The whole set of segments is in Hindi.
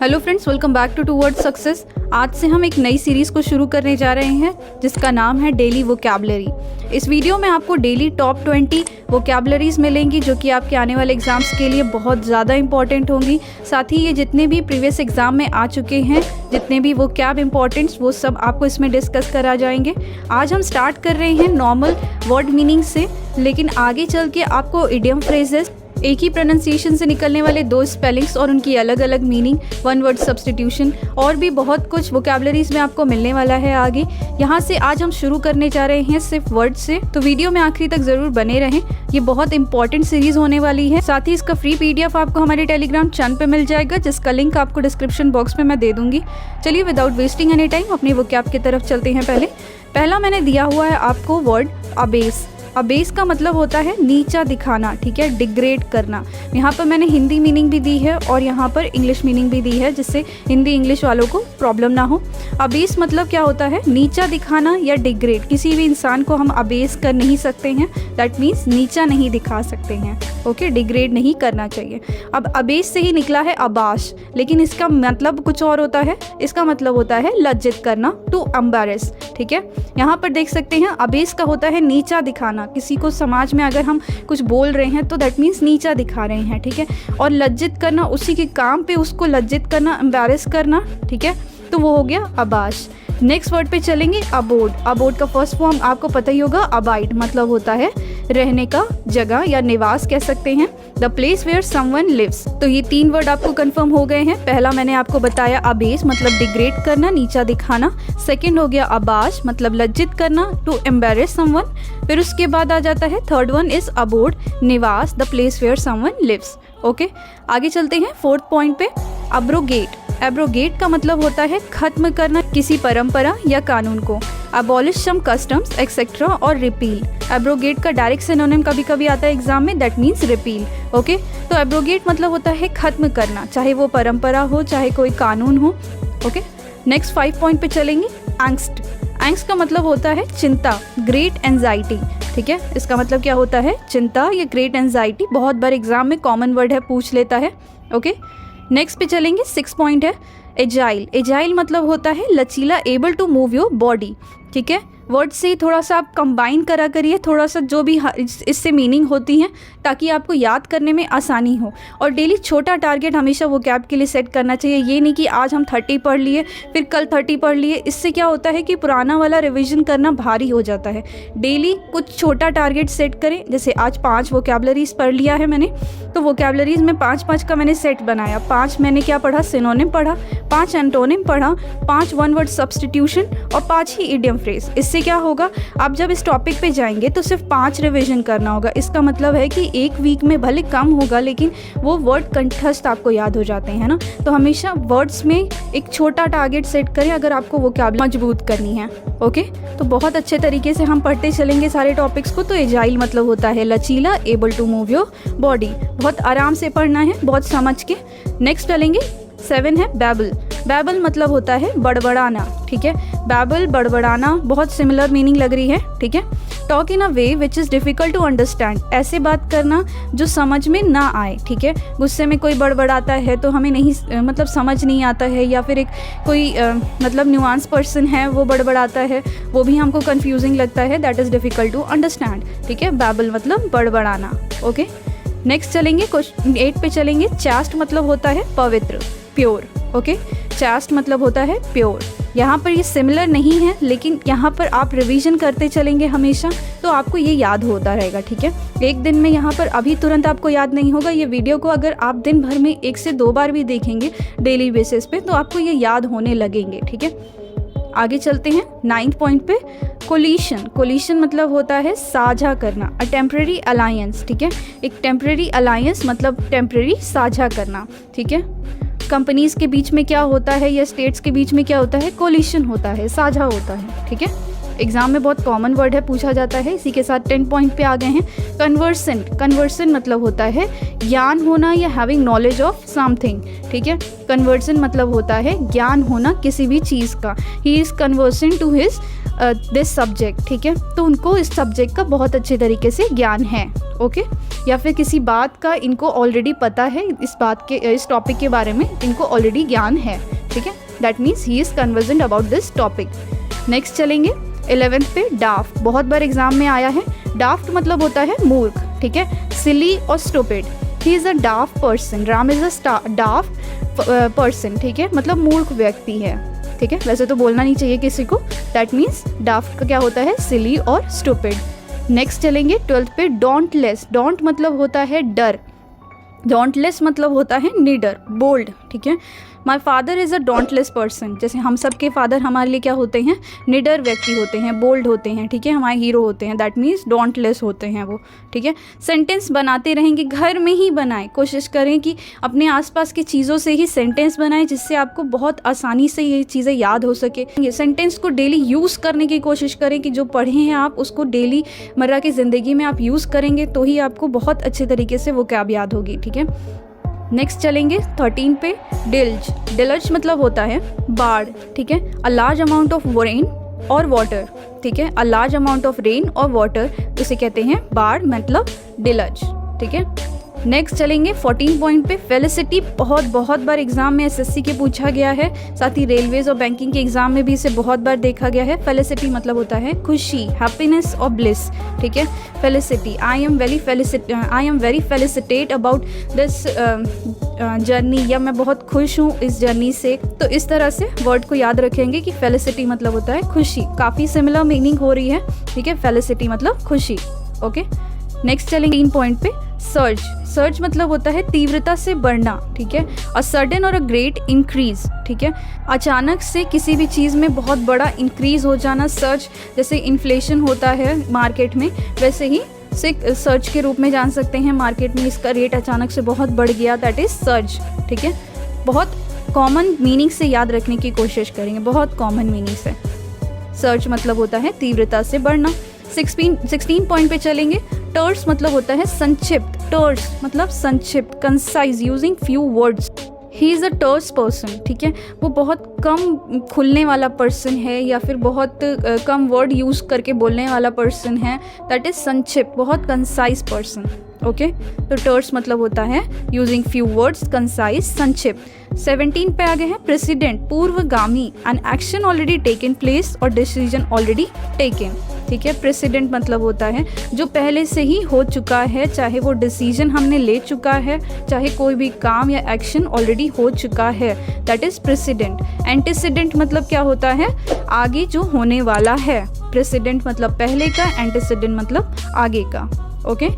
Hello friends, welcome back to towards success. आज से हम एक नई सीरीज़ को शुरू करने जा रहे हैं जिसका नाम है डेली वोकैबुलरी। इस वीडियो में आपको डेली टॉप 20 वोकैबुलरीज मिलेंगी जो कि आपके आने वाले एग्जाम्स के लिए बहुत ज़्यादा इंपॉर्टेंट होंगी। साथ ही ये जितने भी प्रीवियस एग्जाम में आ चुके हैं, जितने भी वोकैब इंपॉर्टेंट्स, वो सब आपको इसमें डिस्कस करा जाएंगे। आज हम स्टार्ट कर रहे हैं नॉर्मल वर्ड मीनिंग से, लेकिन आगे चल के आपको इडियम फ्रेजेस, एक ही प्रोनाउंसिएशन से निकलने वाले दो स्पेलिंग्स और उनकी अलग अलग मीनिंग, वन वर्ड सब्स्टिट्यूशन और भी बहुत कुछ वोकैबुलरीज में आपको मिलने वाला है आगे। यहाँ से आज हम शुरू करने जा रहे हैं सिर्फ वर्ड से, तो वीडियो में आखिरी तक ज़रूर बने रहें। ये बहुत इंपॉर्टेंट सीरीज़ होने वाली है। साथ ही इसका फ्री PDF आपको हमारे टेलीग्राम चैनल पे मिल जाएगा, जिसका लिंक आपको डिस्क्रिप्शन बॉक्स में मैं दे दूँगी। चलिए विदाउट वेस्टिंग एनी टाइम अपने वोकैब की तरफ चलते हैं। पहला मैंने दिया हुआ है आपको वर्ड अबेस। अबेस का मतलब होता है नीचा दिखाना, ठीक है, डिग्रेड करना। यहाँ पर मैंने हिंदी मीनिंग भी दी है और यहाँ पर इंग्लिश मीनिंग भी दी है, जिससे हिंदी इंग्लिश वालों को प्रॉब्लम ना हो। अबेस मतलब क्या होता है? नीचा दिखाना या डिग्रेड। किसी भी इंसान को हम अबेस कर नहीं सकते हैं, दैट मीन्स नीचा नहीं दिखा सकते हैं। ओके, डिग्रेड नहीं करना चाहिए। अब अबेस से ही निकला है अबाश, लेकिन इसका मतलब कुछ और होता है। इसका मतलब होता है लज्जित करना, टू एम्बैरेस, ठीक है। यहाँ पर देख सकते हैं अबेस का होता है नीचा दिखाना। किसी को समाज में अगर हम कुछ बोल रहे हैं तो दैट मीन्स नीचा दिखा रहे हैं, ठीक है। और लज्जित करना, उसी के काम पे उसको लज्जित करना, एम्बैरेस करना, ठीक है, तो वो हो गया अबाश। नेक्स्ट वर्ड पे चलेंगे अबोर्ड। अबोर्ड का फर्स्ट फॉर्म आपको पता ही होगा, अबाइड, मतलब होता है रहने का जगह या निवास कह सकते हैं, the place where someone lives. तो ये 3 वर्ड आपको कंफर्म हो गए हैं। पहला मैंने आपको बताया अबेस मतलब डिग्रेड करना, नीचा दिखाना। सेकंड हो गया अबाश मतलब लज्जित करना, टू एम्बैरेस समवन। फिर उसके बाद आ जाता है थर्ड वन इज अबोर्ड, निवास, the place where someone lives. Okay, आगे चलते हैं फोर्थ पॉइंट पे, अब्रोगेट। एब्रोगेट का मतलब होता है खत्म करना किसी परंपरा या कानून को। अबॉलिश सम कस्टम्स एक्सेट्रा और रिपील। एब्रोगेट का डायरेक्ट सिनोनिम कभी कभी आता है एग्जाम में, दैट मीन्स रिपील। ओके, तो एब्रोगेट मतलब होता है खत्म करना, चाहे वो परंपरा हो, चाहे कोई कानून हो। ओके, नेक्स्ट 5 पॉइंट पे चलेंगे, एंग्स्ट। एंग्स्ट का मतलब होता है चिंता, ग्रेट एंजाइटी, ठीक है। इसका मतलब क्या होता है? चिंता या ग्रेट एंजाइटी। बहुत बार एग्जाम में कॉमन वर्ड है, पूछ लेता है। ओके, नेक्स्ट पे चलेंगे, 6 पॉइंट है एजाइल। एजाइल मतलब होता है लचीला, able to move your body, ठीक है। वर्ड से थोड़ा सा आप कंबाइन करा करिए, थोड़ा सा जो भी इससे मीनिंग होती हैं, ताकि आपको याद करने में आसानी हो। और डेली छोटा टारगेट हमेशा वोकैब के लिए सेट करना चाहिए। ये नहीं कि आज हम 30 पढ़ लिए फिर कल 30 पढ़ लिए। इससे क्या होता है कि पुराना वाला रिवीजन करना भारी हो जाता है। डेली कुछ छोटा टारगेट सेट करें। जैसे आज 5 वोकैबुलरीज पढ़ लिया है मैंने, तो वोकैबुलरीज में 5-5 का मैंने सेट बनाया। 5 मैंने क्या पढ़ा? सिनोनिम पढ़ा, 5 एंटोनिम पढ़ा, 5 वन वर्ड सब्स्टिट्यूशन और 5 ही इडियम फ्रेज। इससे क्या होगा, आप जब इस टॉपिक पे जाएंगे तो सिर्फ 5 रिवीजन करना होगा। इसका मतलब है कि एक वीक में भले कम होगा, लेकिन वो वर्ड कंठस्थ आपको याद हो जाते हैं ना। तो हमेशा वर्ड्स में एक छोटा टारगेट सेट करें अगर आपको वोकैबुलरी मजबूत करनी है। ओके, तो बहुत अच्छे तरीके से हम पढ़ते चलेंगे सारे टॉपिक्स को। तो एजाइल मतलब होता है लचीला, able to move your body. बहुत आराम से पढ़ना है, बहुत समझ के। नेक्स्ट चलेंगे 7 है बैबल। बैबल मतलब होता है बड़बड़ाना, ठीक है। बैबल, बड़बड़ाना, बहुत सिमिलर मीनिंग लग रही है, ठीक है। Talk in a way which is difficult to understand. ऐसे बात करना जो समझ में ना आए, ठीक है। गुस्से में कोई बड़बड़ाता है तो हमें नहीं मतलब समझ नहीं आता है, या फिर एक कोई मतलब न्यूआंस पर्सन है वो बड़बड़ाता है, वो भी हमको कन्फ्यूजिंग लगता है, that is difficult to understand, ठीक है। बैबल मतलब बड़बड़ाना। ओके, नेक्स्ट चलेंगे क्वेश्चन 8 पे चलेंगे। चास्ट मतलब होता है पवित्र, प्योर। ओके, चास्ट मतलब होता है प्योर। यहाँ पर ये सिमिलर नहीं है, लेकिन यहाँ पर आप रिवीजन करते चलेंगे हमेशा, तो आपको ये याद होता रहेगा, ठीक है। एक दिन में यहाँ पर अभी तुरंत आपको याद नहीं होगा। ये वीडियो को अगर आप दिन भर में 1 से 2 बार भी देखेंगे डेली बेसिस पे, तो आपको ये याद होने लगेंगे, ठीक है। आगे चलते हैं 9th पॉइंट पे, कोलिशन। कोलिशन मतलब होता है साझा करना, अ टेम्परेरी अलायंस, ठीक है। एक टेम्परेरी अलायंस मतलब टेम्परेरी साझा करना, ठीक है। कंपनीज के बीच में क्या होता है या स्टेट्स के बीच में क्या होता है? कोलिशन होता है, साझा होता है, ठीक है। एग्जाम में बहुत कॉमन वर्ड है, पूछा जाता है। इसी के साथ 10 पॉइंट पे आ गए हैं कन्वर्सेंट। कन्वर्सेंट मतलब होता है ज्ञान होना या हैविंग नॉलेज ऑफ समथिंग, ठीक है। कन्वर्सेंट मतलब होता है ज्ञान होना किसी भी चीज़ का। He is conversant to his this subject, ठीक है, तो उनको इस सब्जेक्ट का बहुत अच्छे तरीके से ज्ञान है, ओके। या फिर किसी बात का इनको ऑलरेडी पता है, इस टॉपिक के बारे में इनको ऑलरेडी ज्ञान है, ठीक है, that means he is convergent about this topic. Next चलेंगे 11th पे डाफ्ट, बहुत बार एग्जाम में आया है। डाफ्ट मतलब होता है मूर्ख, ठीक है, सिली और stupid. He is a डाफ्ट person, Ram is a डाफ्ट person, ठीक है, मतलब मूर्ख व्यक्ति है, ठीक है। वैसे तो बोलना नहीं चाहिए किसी को, दैट मीन्स डाफ्ट का क्या होता है, सिली और स्टूपिड। नेक्स्ट चलेंगे 12th पे डोंटलेस। डोंट मतलब होता है डर, डोंटलेस मतलब होता है निडर, बोल्ड, ठीक है। My father is a डोंटलेस person, जैसे हम सब के फादर हमारे लिए क्या होते हैं, निडर व्यक्ति होते हैं, बोल्ड होते हैं, ठीक है, हमारे हीरो होते हैं, दैट मीन्स डोंटलेस होते हैं वो, ठीक है। सेंटेंस बनाते रहेंगे, घर में ही बनाएं, कोशिश करें कि अपने आसपास की चीज़ों से ही सेंटेंस बनाएं, जिससे आपको बहुत आसानी से ये चीज़ें याद हो सके। ये सेंटेंस को डेली यूज़ करने की कोशिश करें कि जो पढ़े हैं आप उसको डेली मर्रा की ज़िंदगी में आप यूज़ करेंगे तो ही आपको बहुत अच्छे तरीके से वो कैब याद होगी, ठीक है। नेक्स्ट चलेंगे 13 पे डिल्ज। डिल्ज मतलब होता है बाढ़, ठीक है, a large amount of rain और वाटर, ठीक है, a large amount of rain और वाटर, इसे कहते हैं बाढ़, मतलब डिल्ज, ठीक है। नेक्स्ट चलेंगे 14 पॉइंट पे फेलिसिटी। बहुत बार एग्जाम में एसएससी के पूछा गया है, साथ ही रेलवेज और बैंकिंग के एग्जाम में भी इसे बहुत बार देखा गया है। फेलिसिटी मतलब होता है खुशी, हैप्पीनेस और ब्लिस, ठीक है। Felicity, I am very felicitate about this journey, या मैं बहुत खुश हूँ इस जर्नी से। तो इस तरह से वर्ड को याद रखेंगे कि फेलिसिटी मतलब होता है खुशी। काफ़ी सिमिलर मीनिंग हो रही है, ठीक है, फेलिसिटी मतलब खुशी, ओके। नेक्स्ट चलेंगे 3 पॉइंट पे सर्ज। सर्ज मतलब होता है तीव्रता से बढ़ना, ठीक है, अ सडन और अ ग्रेट इंक्रीज, ठीक है, अचानक से किसी भी चीज़ में बहुत बड़ा इंक्रीज हो जाना। सर्ज, जैसे इन्फ्लेशन होता है मार्केट में, वैसे ही सर्ज के रूप में जान सकते हैं, मार्केट में इसका रेट अचानक से बहुत बढ़ गया, दैट इज सर्ज, ठीक है। बहुत कॉमन मीनिंग से याद रखने की कोशिश करेंगे, बहुत कॉमन मीनिंग से। सर्ज मतलब होता है तीव्रता से बढ़ना। 16 पॉइंट पे चलेंगे। टर्स मतलब होता है संक्षिप्त, टर्स मतलब संक्षिप्त, concise, using few words. He is a terse person, ठीक है, वो बहुत कम खुलने वाला पर्सन है या फिर बहुत कम वर्ड यूज़ करके बोलने वाला पर्सन है, दैट इज संक्षिप्त, बहुत कंसाइज पर्सन, ओके। तो टर्स मतलब होता है यूजिंग फ्यू वर्ड्स, कंसाइज, संक्षिप्त। 17 पे आगे है प्रेसिडेंट, पूर्वगामी, an action already taken place और डिसीजन ऑलरेडी टेकन, ठीक है। प्रेसिडेंट मतलब होता है जो पहले से ही हो चुका है, चाहे वो डिसीजन हमने ले चुका है, चाहे कोई भी काम या एक्शन ऑलरेडी हो चुका है, दैट इज प्रेसिडेंट। एंटीसीडेंट मतलब क्या होता है, आगे जो होने वाला है। प्रेसिडेंट मतलब पहले का, एंटीसीडेंट मतलब आगे का, ओके।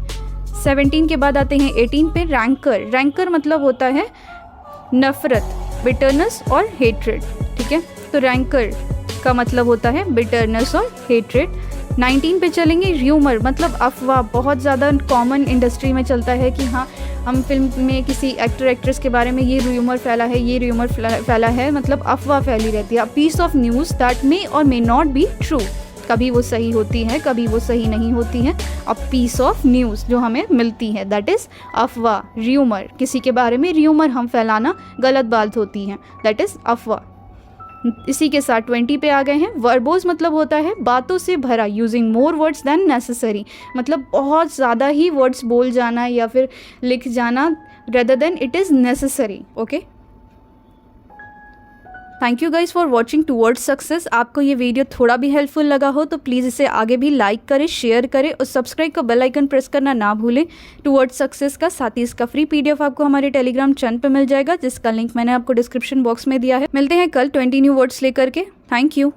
17 के बाद आते हैं 18 पे रैंकर। रैंकर मतलब होता है नफरत, बिटरनेस और हेट्रेड, ठीक है। तो रैंकर का मतलब होता है बिटरनेस और हेट्रेड। 19 पे चलेंगे र्यूमर, मतलब अफवाह। बहुत ज़्यादा कॉमन इंडस्ट्री में चलता है कि हाँ, हम फिल्म में किसी एक्टर एक्ट्रेस के बारे में ये र्यूमर फैला है, ये र्यूमर फैला है, मतलब अफवाह फैली रहती है। A piece of news that may और मे नॉट बी ट्रू, कभी वो सही होती है, कभी वो सही नहीं होती है। अ पीस ऑफ न्यूज़ जो हमें मिलती है, दैट इज़ अफवाह, र्यूमर। किसी के बारे में र्यूमर हम फैलाना गलत बात होती है, दैट इज़ अफवाह। इसी के साथ 20 पे आ गए हैं वर्बोज, मतलब होता है बातों से भरा, using more words than necessary, मतलब बहुत ज़्यादा ही वर्ड्स बोल जाना या फिर लिख जाना rather than it is necessary, okay. Thank you guys for watching towards success. आपको ये वीडियो थोड़ा भी हेल्पफुल लगा हो तो प्लीज़ इसे आगे भी लाइक करें, शेयर करें और सब्सक्राइब का बेल आइकन प्रेस करना ना भूलें टूवर्ड्स सक्सेस का। साथ ही इसका फ्री PDF आपको हमारे टेलीग्राम चैनल पे मिल जाएगा, जिसका लिंक मैंने आपको डिस्क्रिप्शन बॉक्स में दिया है। मिलते हैं कल 20 न्यू वर्ड्स लेकर के। Thank you.